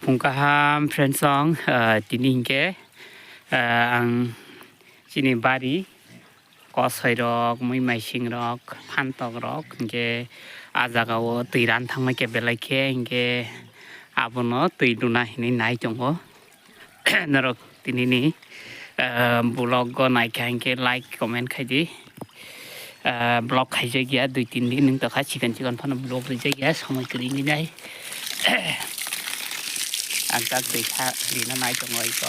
Pungkaham friend song Tinini ke ang sini bari kosoi rok mui maising rok pantok rok ke ajagao tuiran thangma ke belai ke ke abono tuiduna hini nai tongo narok Tinini blog go nai ke like comment khaidi blog khaije gya 2-3 din ning to kha chikan phana blog ri gya samai kri ni nai angkat bisa di na nai tongo iko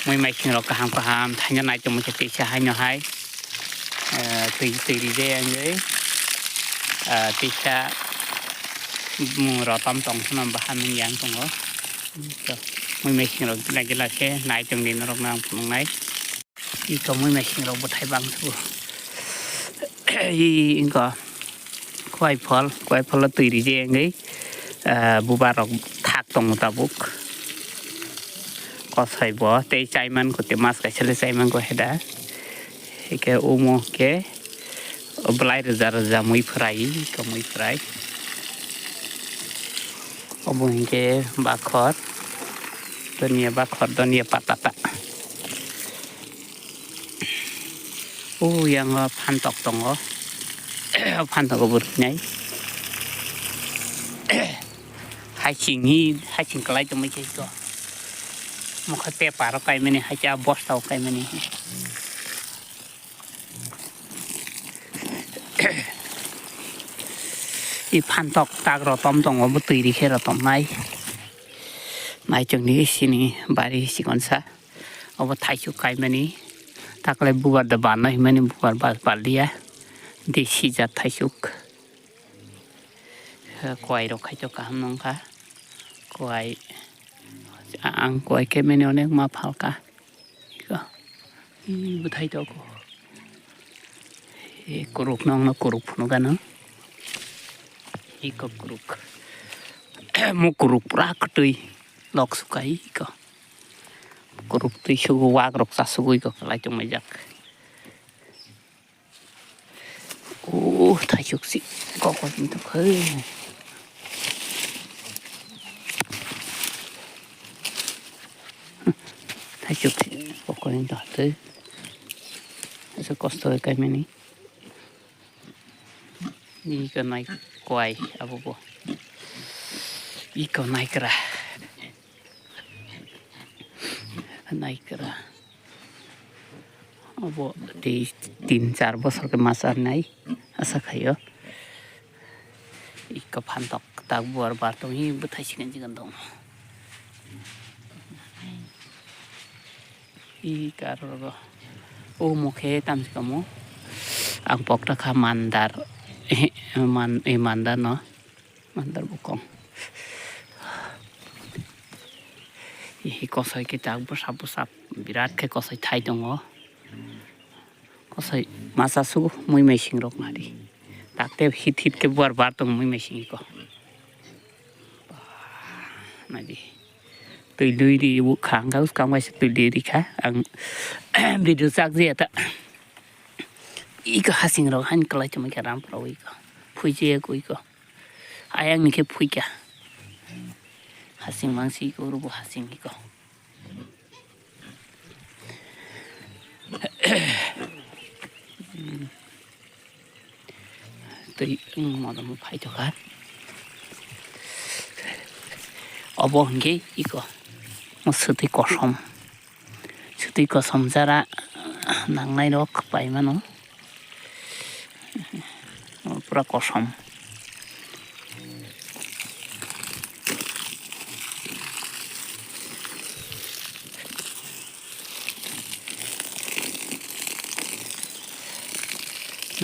mui maising rok kaham thanya nai tongo ke tisa hai no hai tui ri je ang ge tisa rotam tong thana bahan yang tongo mui maising rok lagi lagi nai tong din rok nang phung nai iko mui maising rok bothai bang thu i inko khoi phol tui ri je ang ge bubar rok thak tong tabuk kosai bo te chaiman ko te mas ka chele chaiman ko heda ke umo ke oblai raja mui fry obung ke bakhor donia patata yang phantok tongo phantok bur nyai hai ching kalai to mai ke ko mo khate paro kai meni hai cha bos tau kai meni i phantok tak ro tom tong o butui ri khe ro tom nai chung ni sini bari sikonsa ob thai chu kai meni takle bubar da ban nai meni bubar bas balia desi jat thai chuk koi ro khai to kam nong kha koi ang koi ke meni onek ma phalka ko i buthai to ko e kuruk nong no kuruk phunu gano i ko kuruk mo kuruk pra ktui lok sukai ko kuruk tui su wak rok sa sugui ko lai to mai jak thai chuk si ko tin to khơi thai chuk si ko tin to te eso costo de kai meni ni ka nai kwai abu bo i ko nai kra abo di 3-4 bosor ke masar nai asa khayo i ko phantok tak buar bar to hi buthai sikan jigan dong i karo o mokhe tam kamo ang pok ta kha mandar mandar no mandar bukong i kosai ke tak busap birat ke kosai thai dongo kosai masa su mui maising rok mari takte hit ke buar bar tong mui maising ko nadi tui lui di bu khang ka uskang wai tui di kha ang video sak je ta i ka hasing rok han kalai chuma ka ram pro i ko phui je ko i ko ayang ni ke phui kya hasing mangsi ko ru bu hasing ko tui mo da mo phai to ka obo nge iko mo suti kosom jara nang nai rok pai mano pura kosom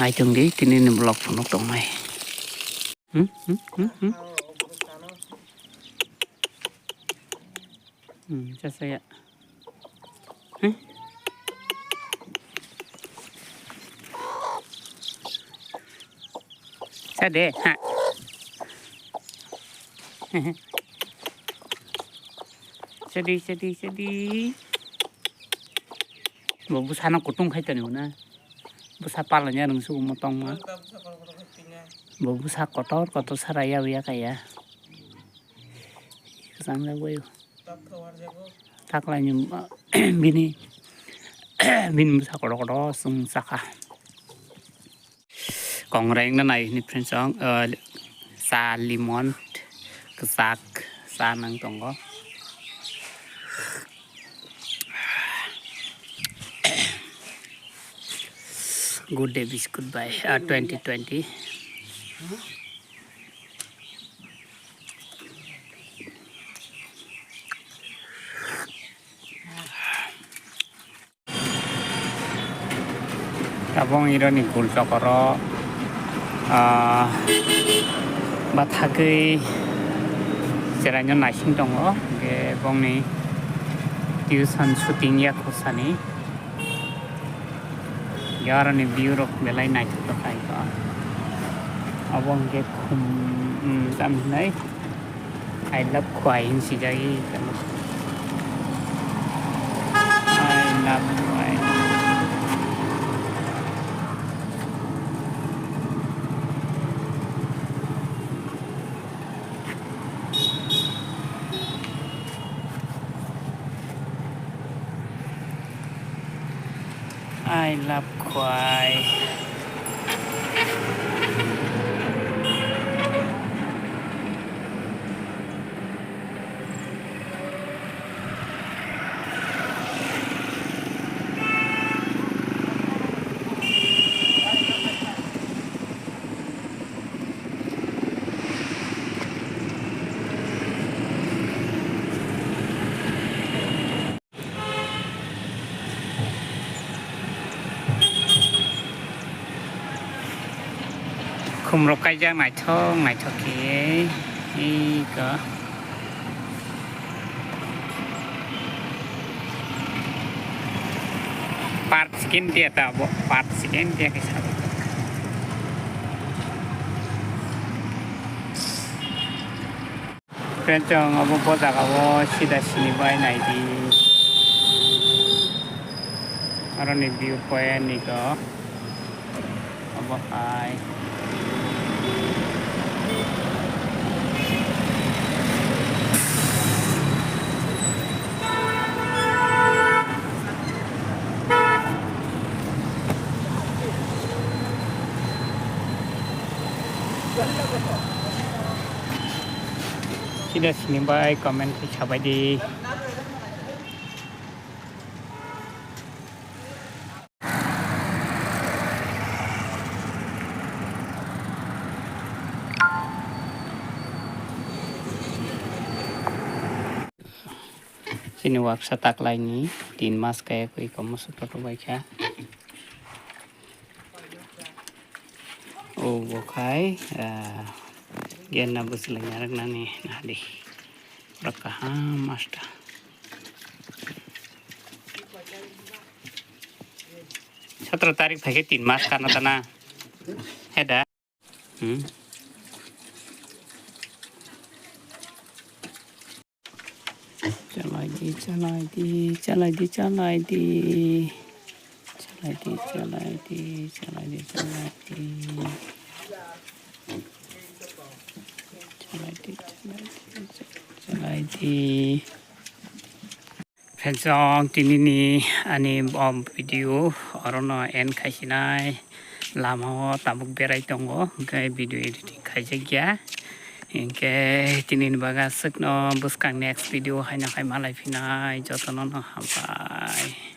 nai chung di tinin blog phunok tong mai cha saya sa de ha sedih bu sana kutung khai tani na busa palanya nang su motong ma busa kotor saraya ya kaya kesang jago tak lain bini bin bisa kodo sung saka kongreng na nai ni friends song sa limon kesak sa nang tonggo good day biscuit by 2020 Abang ironi gul cokoro bathagei jeranyo naising tongo ge bongni tuition shooting ya khosani yarani biurok belai naithok kai ko abang ge khum jamnai I love khwai in sijai I love khwai I love khwai khum rok kai jang nai thok ke I ko part skin dia ta bo part skin dia ke sa friend chong abo bo da ga bo sida sini bai nai di aroni view point ni ko abo hai Sida sini bai comment ke sabai di sini wak satak lai ni 3 mas kaya koi kamu seperti baca oh bokai gen na bus lengarak nani nadi rakaham asta 17 तारिख भएकै 3 मास करना तना हेदा चलाई दी Friends Tinini ani video orono en khaisinai lama tabuk berai tongo kai video editing khaijagya inke Tinini baga sakno buskang next video haina khai malai finai jotono no hampai